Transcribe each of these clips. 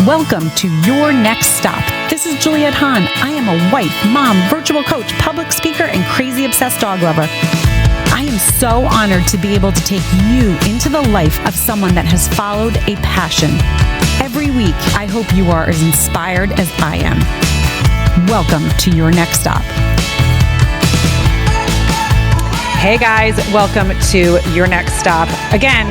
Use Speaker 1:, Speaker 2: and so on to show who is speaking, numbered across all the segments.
Speaker 1: Welcome to Your Next Stop. This is Juliette Hahn. I am a wife, mom, virtual coach, public speaker, and crazy obsessed dog lover. I am so honored to be able to take you into the life of someone that has followed a passion. Every week, I hope you are as inspired as I am. Welcome to Your Next Stop. Hey guys, welcome to Your Next Stop. Again,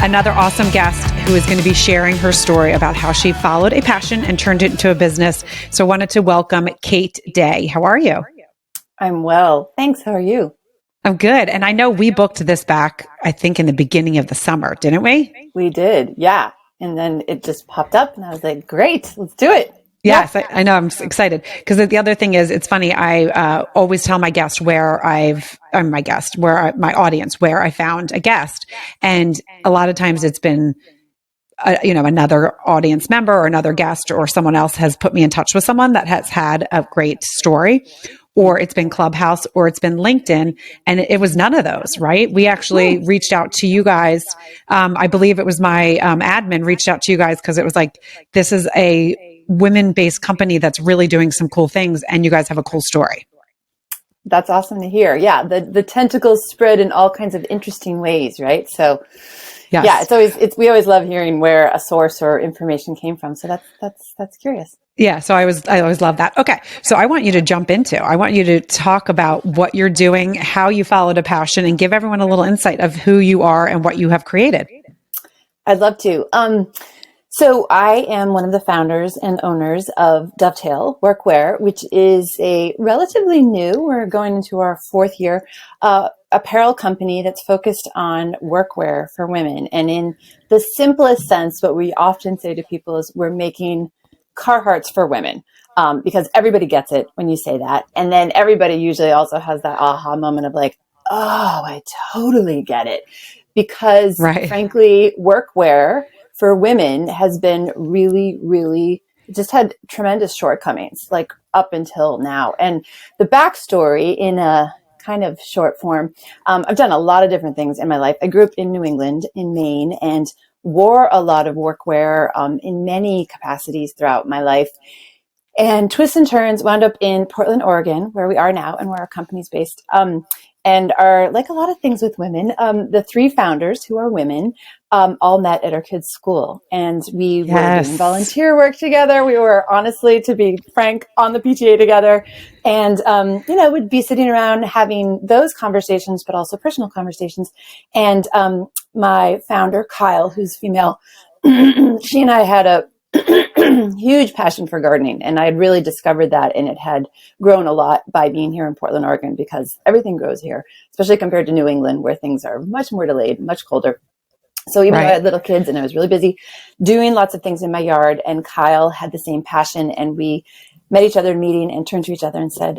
Speaker 1: another awesome guest who is going to be sharing her story about how she followed a passion and turned it into a business. So I wanted to welcome Kate Day. How are you?
Speaker 2: I'm well. Thanks. How are you?
Speaker 1: I'm good. And I know we booked this back, I think in the beginning of the summer, didn't we?
Speaker 2: We did. Yeah. And then it just popped up and I was like, great, let's do it.
Speaker 1: Yes, yeah. I know. I'm excited because the other thing is, it's funny. I always tell my guest where my audience, where I found a guest. And a lot of times it's been, another audience member or another guest or someone else has put me in touch with someone that has had a great story, or it's been Clubhouse or it's been LinkedIn. And it was none of those, right? We actually reached out to you guys. I believe it was my admin reached out to you guys because it was like, this is a women-based company that's really doing some cool things, and you guys have a cool story.
Speaker 2: That's awesome to hear. Yeah, the tentacles spread in all kinds of interesting ways, right? So, yes. Yeah, we always love hearing where a source or information came from. So that's curious.
Speaker 1: Yeah, so I always love that. Okay, so I want you to talk about what you're doing, how you followed a passion, and give everyone a little insight of who you are and what you have created.
Speaker 2: I'd love to. So I am one of the founders and owners of Dovetail Workwear, which is a relatively new, we're going into our fourth year, apparel company that's focused on workwear for women. And in the simplest sense, what we often say to people is we're making Carhartts for women, because everybody gets it when you say that. And then everybody usually also has that aha moment of like, oh, I totally get it. Because frankly, workwear for women has been really, really just had tremendous shortcomings, like up until now. And the backstory in a kind of short form, I've done a lot of different things in my life. I grew up in New England, in Maine, and wore a lot of workwear in many capacities throughout my life. And twists and turns, wound up in Portland, Oregon, where we are now and where our company's based. And are like a lot of things with women. The three founders, who are women, all met at our kids' school, and we were doing volunteer work together. We were, honestly, to be frank, on the PTA together, and would be sitting around having those conversations, but also personal conversations. And my founder, Kyle, who's female, she and I had a huge passion for gardening, and I had really discovered that, and it had grown a lot by being here in Portland, Oregon, because everything grows here, especially compared to New England, where things are much more delayed, much colder. So even though I had little kids and I was really busy doing lots of things in my yard, and Kyle had the same passion, and we met each other in a meeting and turned to each other and said,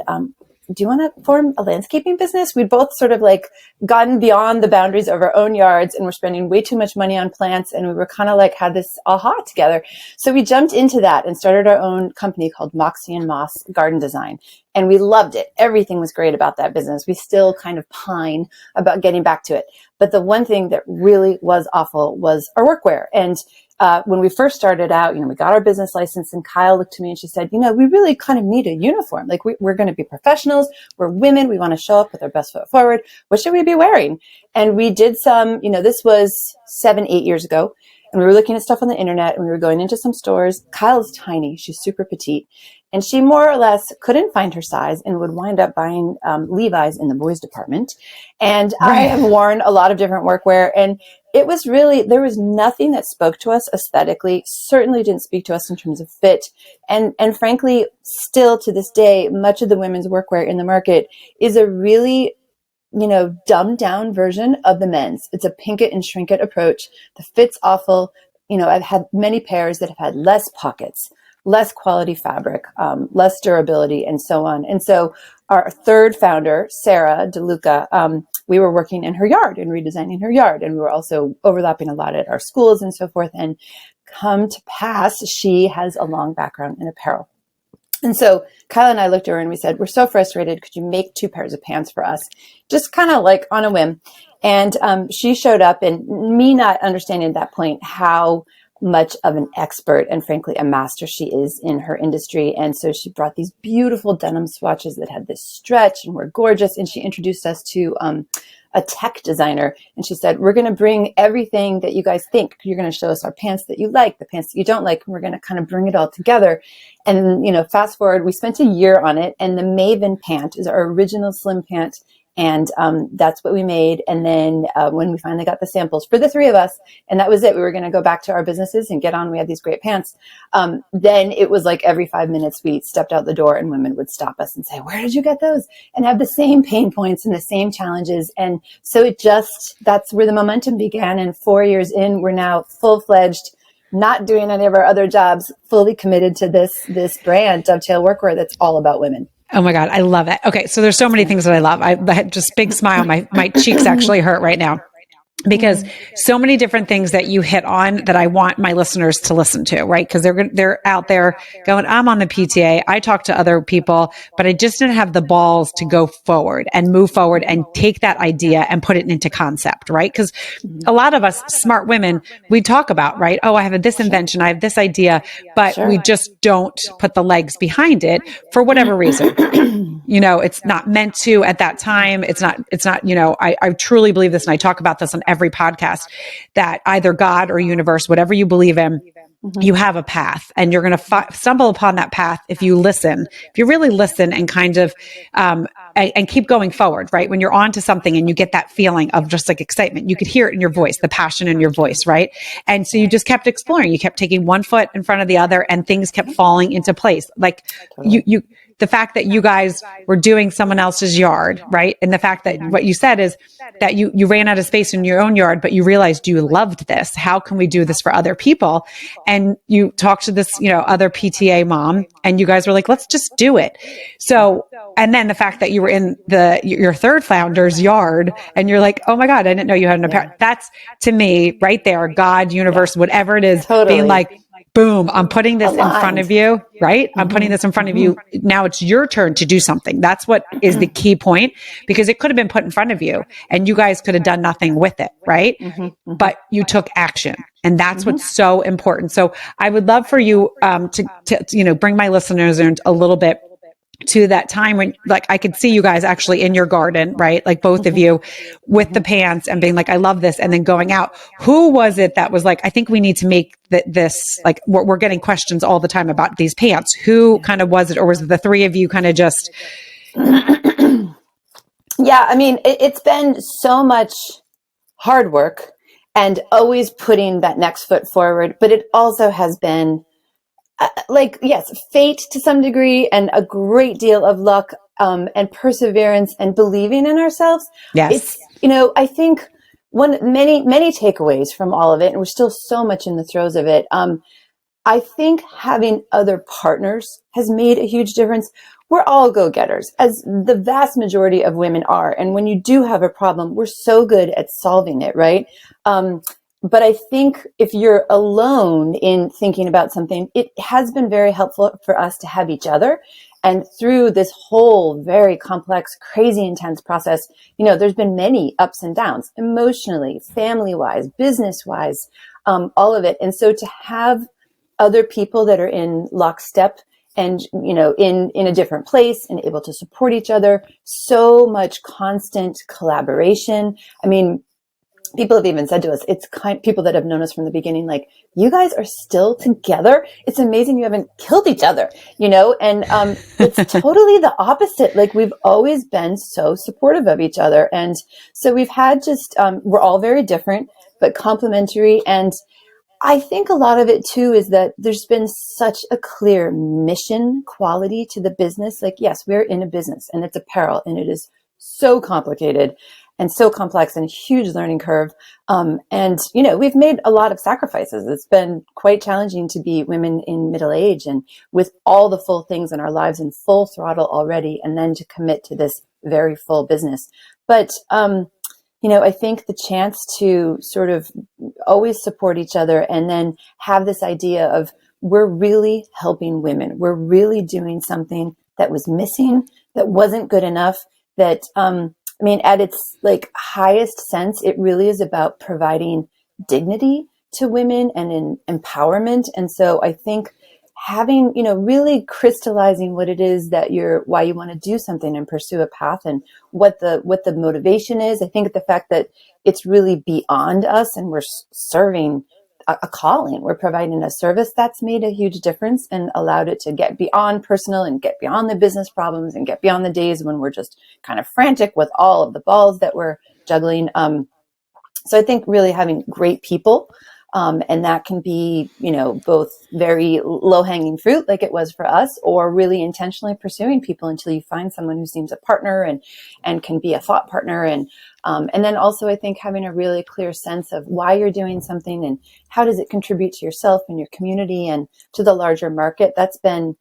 Speaker 2: do you want to form a landscaping business? We'd both sort of like gotten beyond the boundaries of our own yards and we're spending way too much money on plants. And we were kind of like had this aha together. So we jumped into that and started our own company called Moxie and Moss Garden Design. And we loved it. Everything was great about that business. We still kind of pine about getting back to it. But the one thing that really was awful was our workwear. And when we first started out, we got our business license, and Kyle looked to me and she said, we really kind of need a uniform. Like we're going to be professionals. We're women. We want to show up with our best foot forward. What should we be wearing? And we did some, this was 7-8 years ago. And we were looking at stuff on the internet, and we were going into some stores. Kyle's tiny. She's super petite. And she more or less couldn't find her size and would wind up buying Levi's in the boys department. And I have worn a lot of different workwear, and it was really, there was nothing that spoke to us aesthetically, certainly didn't speak to us in terms of fit. And frankly, still to this day, much of the women's workwear in the market is a really, dumbed down version of the men's. It's a pink it and shrink it approach. The fit's awful. I've had many pairs that have had less pockets, less quality fabric, less durability, and so on. And so our third founder, Sara, DeLuca, we were working in her yard and redesigning her yard. And we were also overlapping a lot at our schools and so forth. And come to pass, she has a long background in apparel. And so Kyle and I looked at her and we said, we're so frustrated. Could you make 2 pairs of pants for us? Just kind of like on a whim. And she showed up, and me not understanding at that point how much of an expert and frankly a master she is in her industry. And so she brought these beautiful denim swatches that had this stretch and were gorgeous. And she introduced us to a tech designer. And she said, we're going to bring everything that you guys think. You're going to show us our pants that you like, the pants that you don't like. And we're going to kind of bring it all together. And, fast forward, we spent a year on it. And the Maven pant is our original slim pant. And that's what we made. And then when we finally got the samples for the three of us, and that was it, we were going to go back to our businesses and get on. We had these great pants. Then it was like every 5 minutes we stepped out the door and women would stop us and say, where did you get those? And have the same pain points and the same challenges. And so that's where the momentum began. And 4 years in, we're now full-fledged, not doing any of our other jobs, fully committed to this brand, Dovetail Workwear, that's all about women.
Speaker 1: Oh my God, I love it. Okay, so there's so many things that I love. I had just big smile. My cheeks actually hurt right now, because so many different things that you hit on that I want my listeners to listen to, right? Because they're out there going, I'm on the PTA. I talk to other people, but I just didn't have the balls to go forward and move forward and take that idea and put it into concept, right? Because a lot of us smart women, we talk about, right? Oh, I have this invention, I have this idea, but we just don't put the legs behind it for whatever reason. It's not meant to at that time. It's not, I truly believe this. And I talk about this on every podcast, that either God or universe, whatever you believe in, you have a path, and you're going to stumble upon that path if you really listen and kind of, and keep going forward, right? When you're on to something and you get that feeling of just like excitement, you could hear it in your voice, the passion in your voice, right? And so you just kept exploring, you kept taking one foot in front of the other, and things kept falling into place. Like the fact that you guys were doing someone else's yard, right? And the fact that what you said is that you ran out of space in your own yard, but you realized you loved this. How can we do this for other people? And you talked to this, other PTA mom, and you guys were like, let's just do it. So, and then the fact that you were in your third founder's yard, and you're like, oh my God, I didn't know you had an apparel. That's, to me, right there, God, universe, whatever it is, being like, boom, I'm putting this in front of you, right? I'm putting this in front of you. Now it's your turn to do something. That's what is the key point, because it could have been put in front of you and you guys could have done nothing with it, right? But you took action, and that's what's so important. So I would love for you to bring my listeners in a little bit to that time when, like, I could see you guys actually in your garden, right? Like both of you with the pants and being like, I love this. And then going out. Who was it that was like, I think we need to make this, like, we're getting questions all the time about these pants. Who kind of was it? Or was it the three of you kind of just?
Speaker 2: Yeah. I mean, it's been so much hard work and always putting that next foot forward, but it also has been yes, fate to some degree, and a great deal of luck, and perseverance and believing in ourselves.
Speaker 1: Yes.
Speaker 2: It's, I think many takeaways from all of it, and we're still so much in the throes of it. I think having other partners has made a huge difference. We're all go-getters, as the vast majority of women are. And when you do have a problem, we're so good at solving it, right? But I think if you're alone in thinking about something, it has been very helpful for us to have each other. And through this whole very complex, crazy intense process, there's been many ups and downs, emotionally, family-wise, business-wise, all of it. And so to have other people that are in lockstep and, in a different place and able to support each other, so much constant collaboration. I mean, people have even said to us, people that have known us from the beginning, like, you guys are still together. It's amazing you haven't killed each other, and it's totally the opposite. Like, we've always been so supportive of each other. And so we've had we're all very different, but complementary. And I think a lot of it too is that there's been such a clear mission quality to the business. Like, yes, we're in a business and it's apparel, and it is so complicated and so complex and a huge learning curve. And we've made a lot of sacrifices. It's been quite challenging to be women in middle age and with all the full things in our lives in full throttle already, and then to commit to this very full business. But, I think the chance to sort of always support each other, and then have this idea of, we're really helping women. We're really doing something that was missing, that wasn't good enough, that, at its highest sense, it really is about providing dignity to women and in empowerment. And so I think having, really crystallizing what it is that why you want to do something and pursue a path, and what the motivation is. I think the fact that it's really beyond us and we're serving a calling, we're providing a service, that's made a huge difference and allowed it to get beyond personal and get beyond the business problems and get beyond the days when we're just kind of frantic with all of the balls that we're juggling. So I think really having great people, and that can be, both very low-hanging fruit like it was for us, or really intentionally pursuing people until you find someone who seems a partner and can be a thought partner. And then also I think having a really clear sense of why you're doing something and how does it contribute to yourself and your community and to the larger market. That's been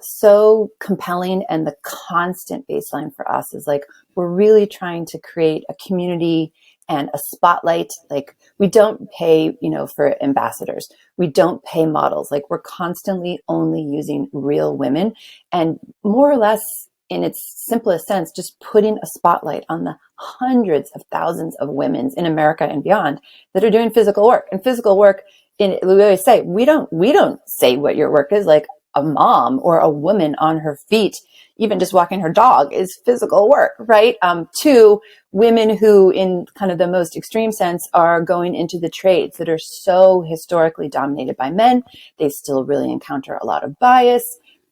Speaker 2: so compelling. And the constant baseline for us is like, we're really trying to create a community and a spotlight. Like, we don't pay, for ambassadors. We don't pay models. Like, we're constantly only using real women, and more or less in its simplest sense, just putting a spotlight on the hundreds of thousands of women in America and beyond that are doing physical work. And physical work, we always say, we don't say what your work is. Like, a mom or a woman on her feet, even just walking her dog, is physical work, right? To women who, in kind of the most extreme sense, are going into the trades that are so historically dominated by men. They still really encounter a lot of bias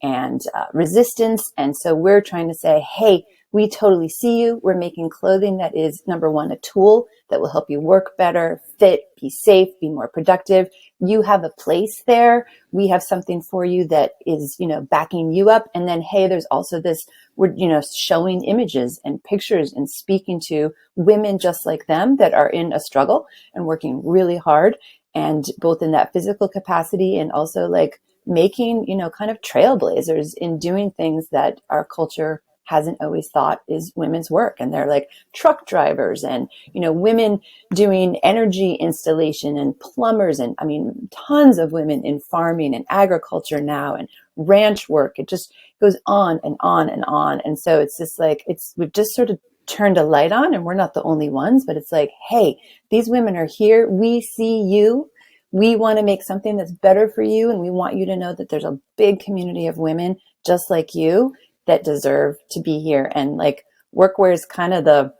Speaker 2: and resistance. And so we're trying to say, hey, we totally see you. We're making clothing that is, number one, a tool that will help you work better, fit, be safe, be more productive. You have a place there. We have something for you that is, backing you up. And then, hey, there's also this, we're, showing images and pictures and speaking to women just like them that are in a struggle and working really hard. And both in that physical capacity and also like making, kind of trailblazers in doing things that our culture hasn't always thought is women's work. And they're like truck drivers and, women doing energy installation and plumbers. And I mean, tons of women in farming and agriculture now and ranch work. It just goes on and on and on. And so it's just like, we've just sort of turned a light on, and we're not the only ones, but it's like, hey, these women are here. We see you. We want to make something that's better for you. And we want you to know that there's a big community of women just like you that deserve to be here. And like, workwear is kind of the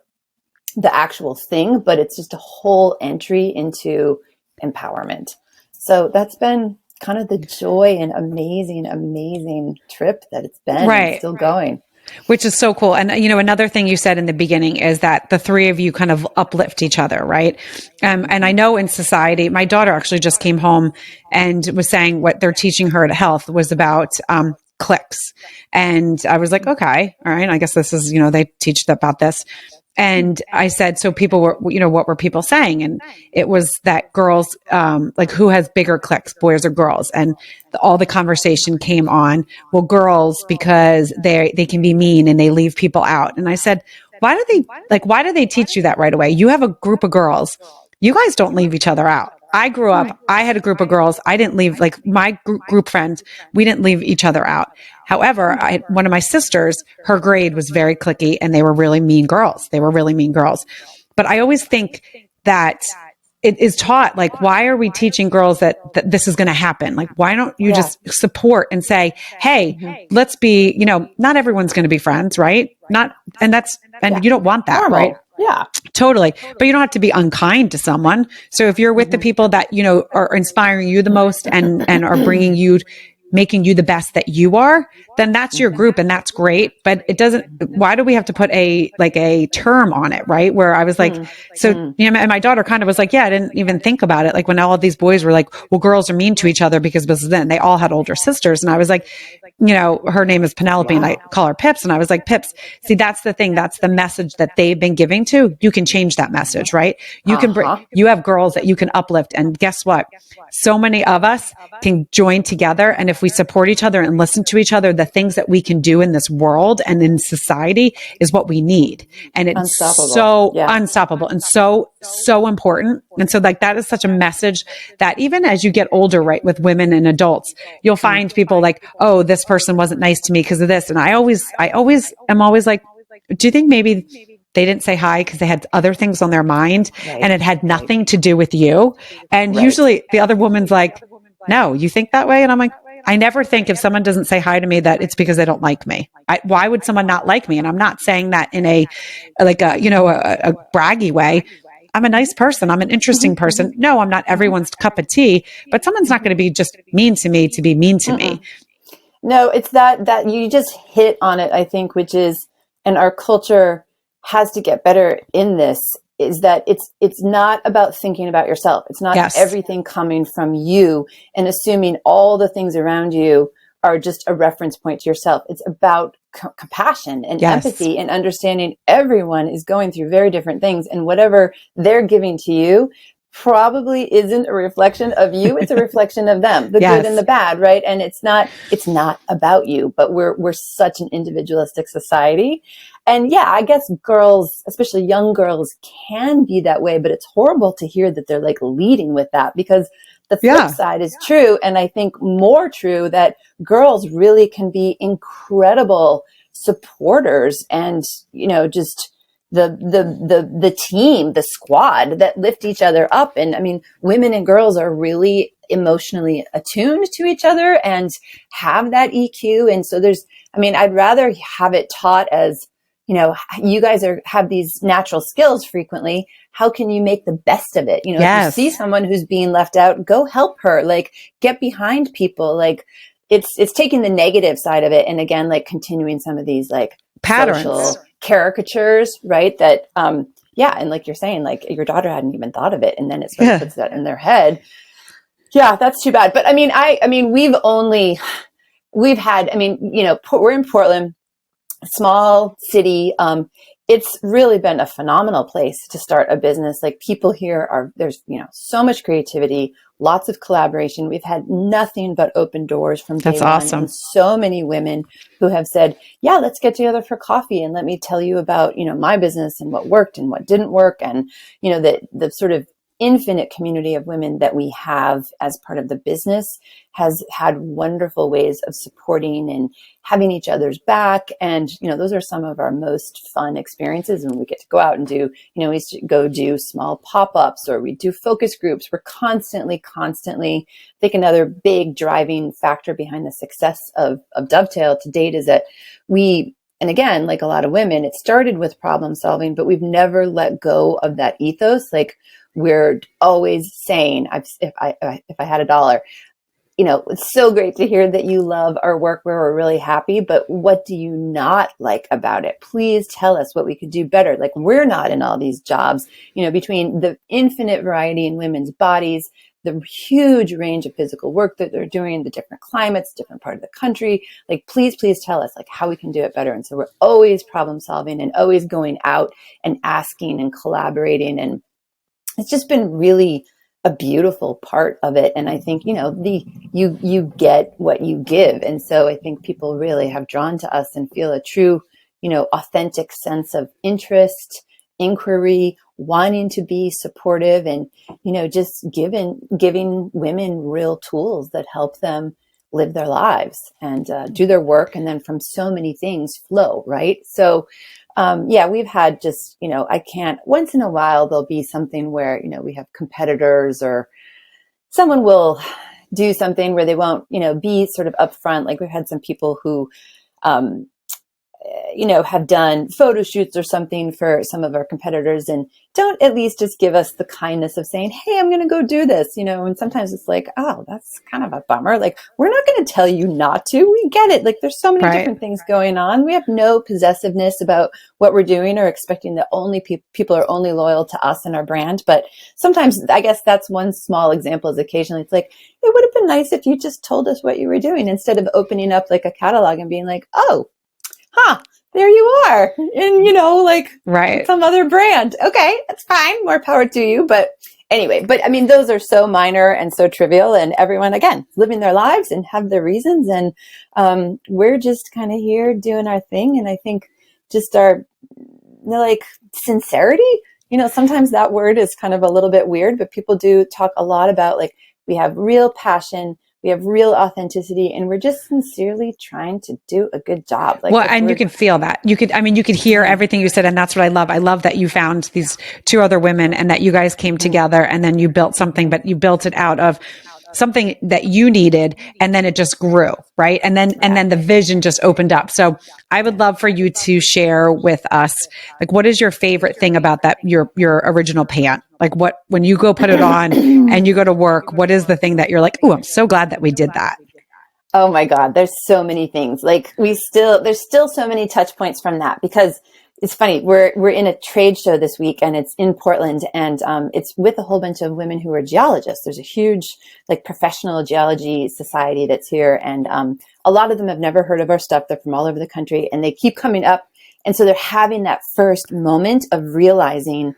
Speaker 2: actual thing, but it's just a whole entry into empowerment. So that's been kind of the joy and amazing trip that it's been. Right. And still going.
Speaker 1: Which is so cool. And, another thing you said in the beginning is that the three of you kind of uplift each other, right? And I know in society, my daughter actually just came home and was saying what they're teaching her at Health was about, clicks. And I was like, okay, all right. I guess this is, they teach about this. And I said, so people were, what were people saying? And it was that girls, like, who has bigger cliques, boys or girls? And all the conversation came on, well, girls, because they can be mean and they leave people out. And I said, why do they teach you that right away? You have a group of girls. You guys don't leave each other out. I grew up, I had a group of girls. I didn't leave, like, my group friends, we didn't leave each other out. However, one of my sisters, her grade was very cliquey and they were really mean girls. But I always think that it is taught, like, why are we teaching girls that this is going to happen? Like, why don't you just support and say, hey, let's be, not everyone's going to be friends, right? And you don't want that,
Speaker 2: normal.
Speaker 1: Right?
Speaker 2: Yeah,
Speaker 1: totally. But you don't have to be unkind to someone. So if you're with the people that, are inspiring you the most and are making you the best that you are, then that's your group and that's great. But it doesn't, why do we have to put a term on it? Right. Where I was like, and my daughter kind of was like, yeah, I didn't even think about it. Like, when all of these boys were like, well, girls are mean to each other because then they all had older sisters. And I was like, her name is Penelope and I call her Pips. And I was like, Pips, see, that's the thing. That's the message that they've been giving to. You can change that message, right? You can you have girls that you can uplift. And guess what? So many of us can join together. And if we support each other and listen to each other, the things that we can do in this world and in society is what we need. And it's unstoppable and so important. And so, like, that is such a message that even as you get older, right, with women and adults, you'll find people like, oh, this person wasn't nice to me because of this. And I always am like, do you think maybe they didn't say hi because they had other things on their mind,
Speaker 2: Right.
Speaker 1: and it had nothing to do with you. And
Speaker 2: Right.
Speaker 1: usually the other woman's like, no, you think that way? And I'm like, I never think if someone doesn't say hi to me that it's because they don't like me. Why would someone not like me? And I'm not saying that in a, like a, a braggy way. I'm a nice person. I'm an interesting person. No, I'm not everyone's cup of tea, but someone's not going to be just mean to me to be mean to me.
Speaker 2: No, it's that you just hit on it, I think, which is, and our culture has to get better in this, is that it's not about thinking about yourself. It's not
Speaker 1: Yes.
Speaker 2: everything coming from you and assuming all the things around you are just a reference point to yourself. It's about compassion and
Speaker 1: Yes.
Speaker 2: empathy and understanding everyone is going through very different things, and whatever they're giving to you probably isn't a reflection of you. It's a reflection of them, the
Speaker 1: Yes.
Speaker 2: good and the bad, right? And it's not about you, but we're such an individualistic society. And yeah, I guess girls, especially young girls, can be that way, but it's horrible to hear that they're like leading with that, because the flip side is true. And I think more true, that girls really can be incredible supporters and, just the team, the squad that lift each other up. And I mean, women and girls are really emotionally attuned to each other and have that EQ. And so I'd rather have it taught as, you guys have these natural skills frequently. How can you make the best of it? If you see someone who's being left out, go help her, like get behind people. Like it's taking the negative side of it. And again, like continuing some of these like
Speaker 1: patterns,
Speaker 2: social caricatures, right? That, and like you're saying, like your daughter hadn't even thought of it. And then it sort of puts that in their head. Yeah, that's too bad. But we've had, we're in Portland, small city. It's really been a phenomenal place to start a business. Like people here there's, so much creativity, lots of collaboration. We've had nothing but open doors from day one.
Speaker 1: Awesome.
Speaker 2: And so many women who have said, yeah, let's get together for coffee and let me tell you about, my business and what worked and what didn't work. And, the sort of infinite community of women that we have as part of the business has had wonderful ways of supporting and having each other's back. And, those are some of our most fun experiences when we get to go out and do, we go do small pop-ups or we do focus groups. We're constantly, I think another big driving factor behind the success of Dovetail to date is that and again, like a lot of women, it started with problem solving, but we've never let go of that ethos. Like we're always saying, if I had $1, it's so great to hear that you love our work, where we're really happy, but what do you not like about it? Please tell us what we could do better. Like we're not in all these jobs, between the infinite variety in women's bodies, the huge range of physical work that they're doing, the different climates, different part of the country. Like, please tell us like how we can do it better. And so we're always problem solving and always going out and asking and collaborating. And it's just been really a beautiful part of it. And I think, you get what you give. And so I think people really have drawn to us and feel a true, authentic sense of interest, inquiry, wanting to be supportive, and, just giving women real tools that help them live their lives and do their work. And then from so many things flow, right? So we've had just, once in a while, there'll be something where, we have competitors or someone will do something where they won't, be sort of upfront. Like we've had some people who, have done photo shoots or something for some of our competitors and don't at least just give us the kindness of saying, hey, I'm going to go do this, and sometimes it's like, oh, that's kind of a bummer. Like, we're not going to tell you not to. We get it. Like, there's so many different things going on. We have no possessiveness about what we're doing or expecting that only people are only loyal to us and our brand. But sometimes I guess that's one small example is occasionally it's like, it would have been nice if you just told us what you were doing instead of opening up like a catalog and being like, oh, there you are. And, some other brand. Okay, that's fine. More power to you. But anyway, those are so minor and so trivial, and everyone, again, living their lives and have their reasons. And we're just kind of here doing our thing. And I think just our, sincerity, sometimes that word is kind of a little bit weird, but people do talk a lot about, like, we have real passion. We have real authenticity, and we're just sincerely trying to do a good job. Like,
Speaker 1: well, and you can feel that. You could hear everything you said. And that's what I love. I love that you found these two other women and that you guys came together and then you built something, but you built it out of something that you needed. And then it just grew. Right. And then the vision just opened up. So I would love for you to share with us, like, what is your favorite thing about that, your original pant? Like, what, when you go put it on and you go to work, what is the thing that you're like, oh, I'm so glad that we did that?
Speaker 2: Oh my God, there's so many things. Like, there's still so many touch points from that, because it's funny. We're in a trade show this week, and it's in Portland, and it's with a whole bunch of women who are geologists. There's a huge, like, professional geology society that's here, and a lot of them have never heard of our stuff. They're from all over the country, and they keep coming up, and so they're having that first moment of realizing,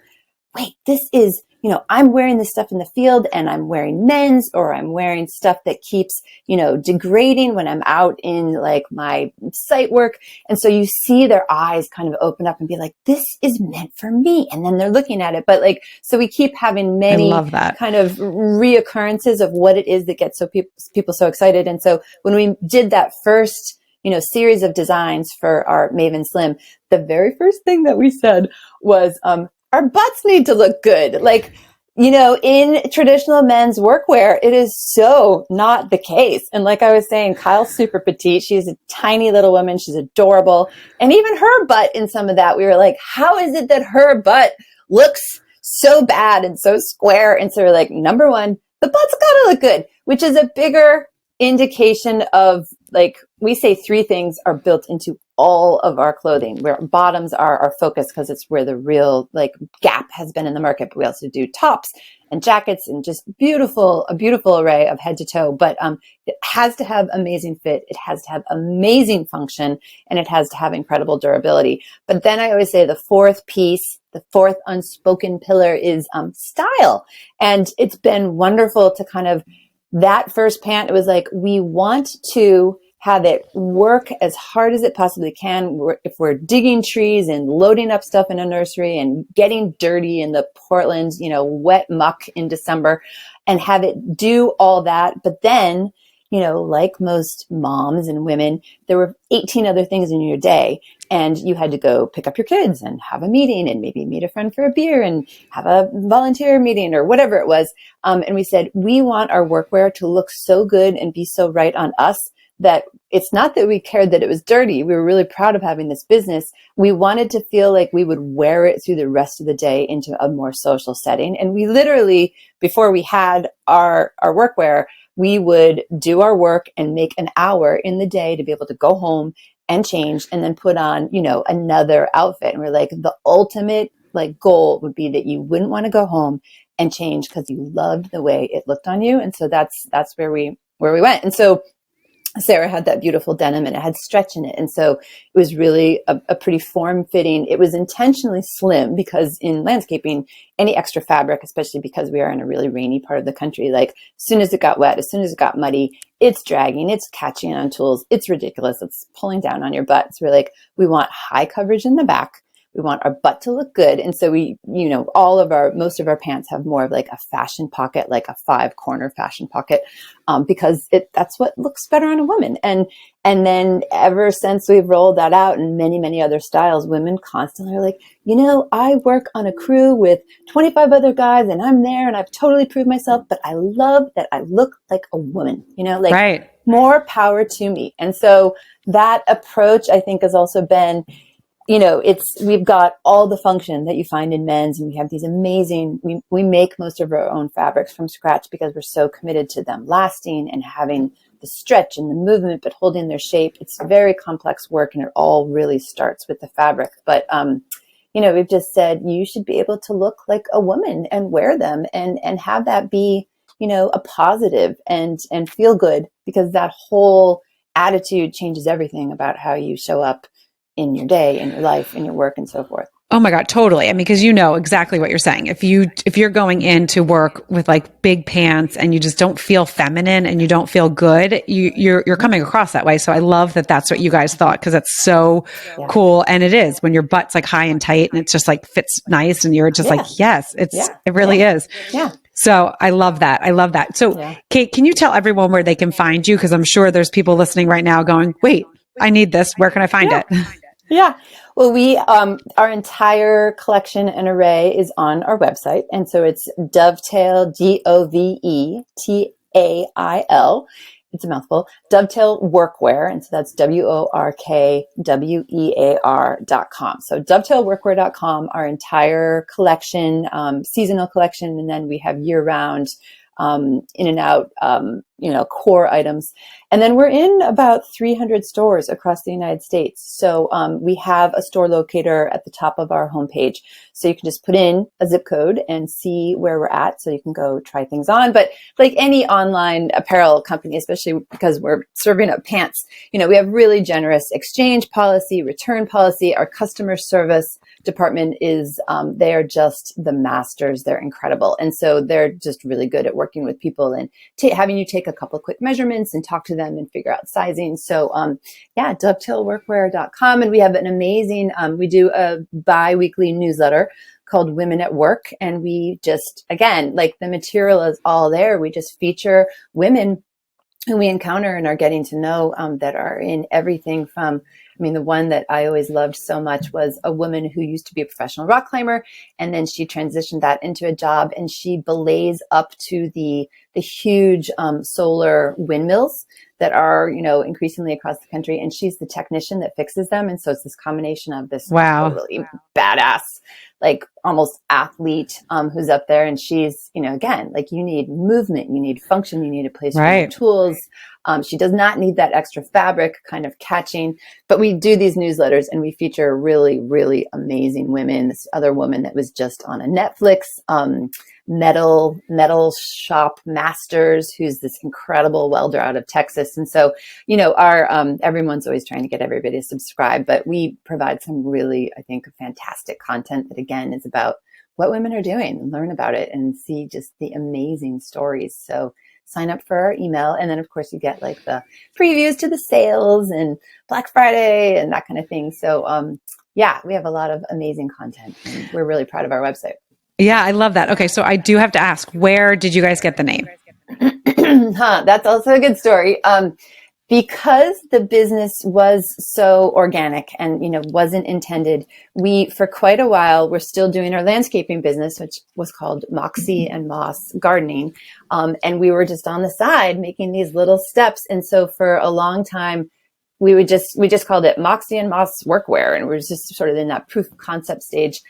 Speaker 2: wait, this is, I'm wearing this stuff in the field, and I'm wearing men's, or I'm wearing stuff that keeps, degrading when I'm out in, like, my site work. And so you see their eyes kind of open up and be like, this is meant for me. And then they're looking at it. But, like, so we keep having many kind of reoccurrences of what it is that gets people so excited. And so when we did that first, series of designs for our Maven Slim, the very first thing that we said was, our butts need to look good. Like, in traditional men's workwear, it is so not the case. And like I was saying, Kyle's super petite. She's a tiny little woman. She's adorable. And even her butt in some of that, we were like, how is it that her butt looks so bad and so square? And so we're like, number one, the butt's gotta look good, which is a bigger indication of, like, we say three things are built into all of our clothing, where bottoms are our focus because it's where the real, like, gap has been in the market. But we also do tops and jackets and just a beautiful array of head to toe. But it has to have amazing fit. It has to have amazing function, and it has to have incredible durability. But then I always say the fourth piece, the fourth unspoken pillar is style. And it's been wonderful to kind of, that first pant, it was like, we want to have it work as hard as it possibly can. If we're digging trees and loading up stuff in a nursery and getting dirty in the Portland, wet muck in December, and have it do all that. But then, like most moms and women, there were 18 other things in your day, and you had to go pick up your kids and have a meeting and maybe meet a friend for a beer and have a volunteer meeting or whatever it was. And we said, we want our workwear to look so good and be so right on us that it's not that we cared that it was dirty. We were really proud of having this business. We wanted to feel like we would wear it through the rest of the day into a more social setting. And we literally, before we had our workwear, we would do our work and make an hour in the day to be able to go home and change and then put on, another outfit. And we're like, the ultimate, like, goal would be that you wouldn't want to go home and change because you loved the way it looked on you. And so that's where we went. And so Sara had that beautiful denim, and it had stretch in it. And so it was really a pretty form-fitting. It was intentionally slim because in landscaping, any extra fabric, especially because we are in a really rainy part of the country, like, as soon as it got wet, as soon as it got muddy, it's dragging, it's catching on tools, it's ridiculous, it's pulling down on your butt. So we're like, we want high coverage in the back. We want our butt to look good. And so we, most of our pants have more of like a fashion pocket, like a 5-corner fashion pocket, because that's what looks better on a woman. And then ever since we've rolled that out in many, many other styles, women constantly are like, I work on a crew with 25 other guys and I'm there and I've totally proved myself, but I love that I look like a woman,
Speaker 1: right.
Speaker 2: More power to me. And so that approach, I think, has also been, we've got all the function that you find in men's, and we have these amazing, we make most of our own fabrics from scratch because we're so committed to them lasting and having the stretch and the movement, but holding their shape. It's very complex work, and it all really starts with the fabric. But, we've just said you should be able to look like a woman and wear them and have that be, a positive and feel good, because that whole attitude changes everything about how you show up in your day, in your life, in your work, and so forth.
Speaker 1: Oh my God, totally. I mean, because exactly what you're saying. If you're going into work with like big pants and you just don't feel feminine and you don't feel good, you're coming across that way. So I love that that's what you guys thought, because it's so cool. And it is, when your butt's like high and tight and it's just like fits nice and you're just like, yes, it really is.
Speaker 2: Yeah.
Speaker 1: So I love that. I love that. So
Speaker 2: Yeah.
Speaker 1: Kate, can you tell everyone where they can find you? Because I'm sure there's people listening right now going, wait, I need this. Where can I find it?
Speaker 2: Yeah. Well, we, our entire collection and array is on our website. And so it's Dovetail, Dovetail. It's a mouthful. Dovetail Workwear. And so that's WORKWEAR.com. So dovetailworkwear.com, our entire collection, seasonal collection. And then we have year round, in and out, core items. And then we're in about 300 stores across the United States. So we have a store locator at the top of our homepage. So you can just put in a zip code and see where we're at. So you can go try things on. But like any online apparel company, especially because we're serving up pants, we have really generous exchange policy, return policy. Our customer service department is, they are just the masters. They're incredible. And so they're just really good at working with people and having you take a couple quick measurements and talk to them and figure out sizing. So, dovetailworkwear.com. And we have an amazing, we do a bi-weekly newsletter called Women at Work. And we just, again, like the material is all there. We just feature women who we encounter and are getting to know, that are in everything from, the one that I always loved so much was a woman who used to be a professional rock climber. And then she transitioned that into a job and she belays up to the huge solar windmills that are, increasingly across the country. And she's the technician that fixes them. And so it's this combination of this totally badass, like almost athlete, who's up there. And she's, again, like you need movement, you need function, you need a place for your tools. She does not need that extra fabric kind of catching, but we do these newsletters and we feature really, really amazing women. This other woman that was just on a Netflix, metal shop masters, who's this incredible welder out of Texas. And so, our, everyone's always trying to get everybody to subscribe, but we provide some really, I think, fantastic content that again is about what women are doing and learn about it and see just the amazing stories. So sign up for our email. And then of course you get like the previews to the sales and Black Friday and that kind of thing. So, we have a lot of amazing content and we're really proud of our website.
Speaker 1: Yeah, I love that. Okay, so I do have to ask, where did you guys get the name?
Speaker 2: That's also a good story. Because the business was so organic and, wasn't intended, we, for quite a while, were still doing our landscaping business, which was called Moxie and Moss Gardening. And we were just on the side making these little steps. And so for a long time, we just called it Moxie and Moss Workwear. And we were just sort of in that proof of concept stage.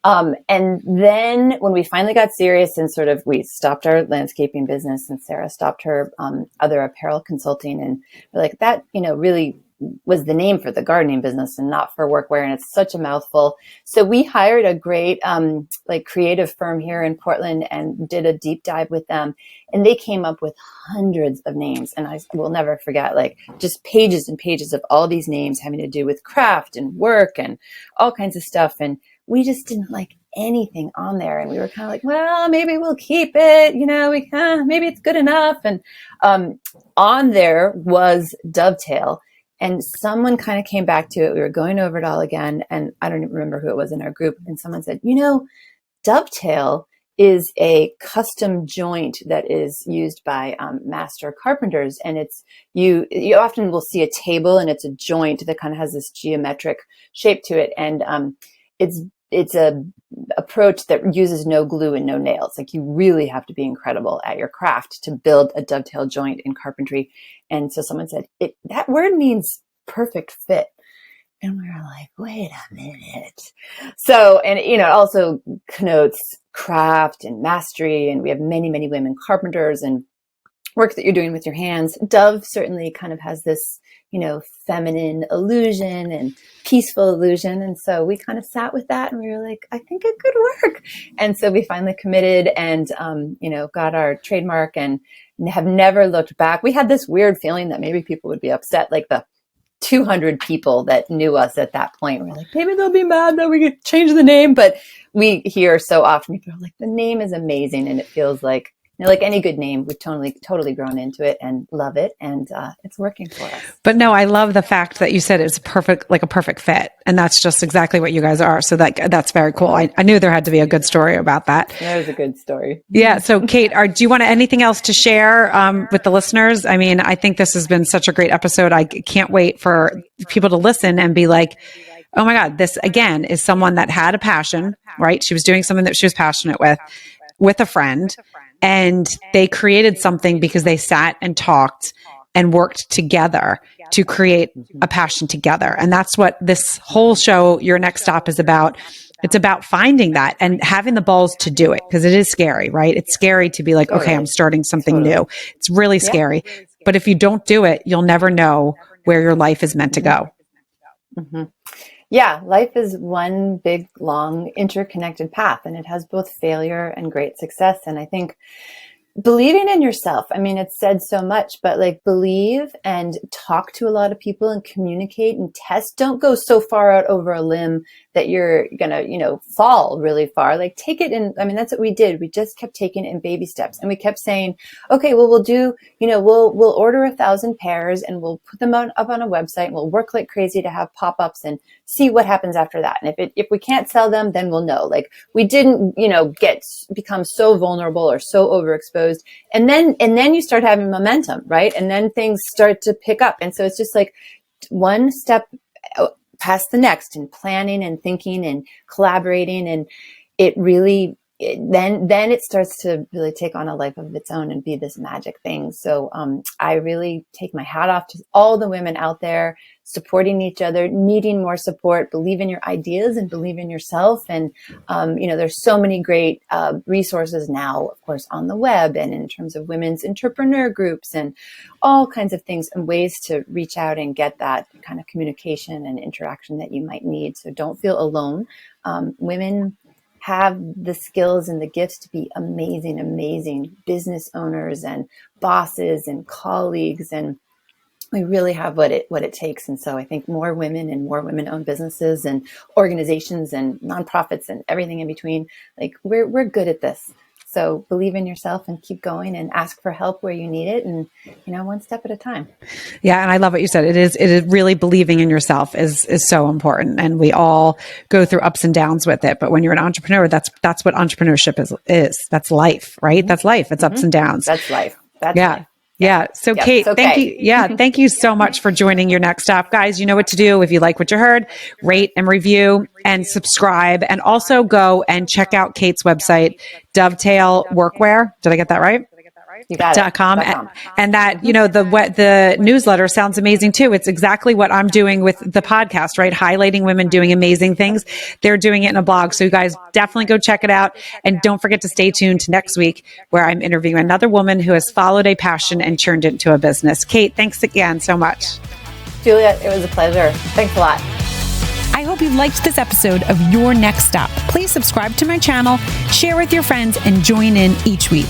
Speaker 2: And then when we finally got serious and we stopped our landscaping business and Sara stopped her, other apparel consulting, and we're like, that, really was the name for the gardening business and not for workwear. And it's such a mouthful. So we hired a great, creative firm here in Portland and did a deep dive with them. And they came up with hundreds of names. And I will never forget, just pages and pages of all these names having to do with craft and work and all kinds of stuff. And we just didn't like anything on there. And we were kind of like, well, maybe we'll keep it, maybe it's good enough. And on there was Dovetail. And someone kind of came back to it. We were going over it all again. And I don't even remember who it was in our group. And someone said, Dovetail is a custom joint that is used by master carpenters. And it's, you often will see a table and it's a joint that kind of has this geometric shape to it. And it's a approach that uses no glue and no nails. Like you really have to be incredible at your craft to build a dovetail joint in carpentry. And so someone said, that word means perfect fit. And we were like, wait a minute. So, and it also connotes craft and mastery. And we have many, many women carpenters and work that you're doing with your hands. Dove certainly kind of has this, feminine illusion and peaceful illusion. And so we kind of sat with that and we were like, I think it could work. And so we finally committed and, got our trademark and have never looked back. We had this weird feeling that maybe people would be upset, like the 200 people that knew us at that point. We're like, maybe they'll be mad that we could change the name. But we hear so often, people are like, the name is amazing. And it feels like like any good name, we've totally grown into it and love it. And it's working for us.
Speaker 1: But no, I love the fact that you said it's a perfect fit. And that's just exactly what you guys are. So that's very cool. I knew there had to be a good story about that.
Speaker 2: That was a good story.
Speaker 1: Yeah. So Kate, do you want anything else to share with the listeners? I mean, I think this has been such a great episode. I can't wait for people to listen and be like, oh my God, this again is someone that had a passion, right? She was doing something that she was passionate with a friend, and they created something because they sat and talked and worked together to create a passion together. And that's what this whole show, Your Next Stop, is about. It's about finding that and having the balls to do it, because it is scary, right? It's scary to be like, okay, I'm starting something new. It's really scary. But if you don't do it, you'll never know where your life is meant to go.
Speaker 2: Mm-hmm. Yeah, life is one big, long, interconnected path, and it has both failure and great success. And I think believing in yourself, I mean, it's said so much, but like believe and talk to a lot of people and communicate and test. Don't go so far out over a limb that you're going to, fall really far. Like take it in. I mean, that's what we did. We just kept taking it in baby steps, and we kept saying, okay, well, we'll do, we'll order 1,000 pairs and we'll put them up on a website, and we'll work like crazy to have pop-ups and see what happens after that. And if we can't sell them, then we'll know. Like we didn't, become so vulnerable or so overexposed. And then you start having momentum, right? And then things start to pick up. And so it's just like one step past the next, and planning and thinking and collaborating. And it really, then it starts to really take on a life of its own and be this magic thing. So I really take my hat off to all the women out there supporting each other, needing more support, believe in your ideas and believe in yourself. And, there's so many great resources now, of course, on the web and in terms of women's entrepreneur groups and all kinds of things and ways to reach out and get that kind of communication and interaction that you might need. So don't feel alone. Women have the skills and the gifts to be amazing business owners and bosses and colleagues, and we really have what it takes. And so I think more women and more women-owned businesses and organizations and nonprofits and everything in between, like we're good at this. So believe in yourself and keep going and ask for help where you need it, and one step at a time.
Speaker 1: Yeah, and I love what you said. It is really believing in yourself is so important, and we all go through ups and downs with it. But when you're an entrepreneur, that's what entrepreneurship is. That's life, right? That's life. It's ups and downs.
Speaker 2: That's life. That's life.
Speaker 1: Yeah. So
Speaker 2: yep,
Speaker 1: Kate,
Speaker 2: okay.
Speaker 1: Thank you. Yeah. Thank you so much for joining Your Next Stop. Guys, you know what to do. If you like what you heard, rate and review and subscribe, and also go and check out Kate's website, Dovetail Workwear. Did I get that right?
Speaker 2: You got it.
Speaker 1: .com. And that, the newsletter sounds amazing too. It's exactly what I'm doing with the podcast, right? Highlighting women doing amazing things. They're doing it in a blog. So you guys definitely go check it out. And don't forget to stay tuned to next week, where I'm interviewing another woman who has followed a passion and turned it into a business. Kate, thanks again so much.
Speaker 2: Julia, it was a pleasure. Thanks a lot.
Speaker 1: I hope you liked this episode of Your Next Stop. Please subscribe to my channel, share with your friends, and join in each week.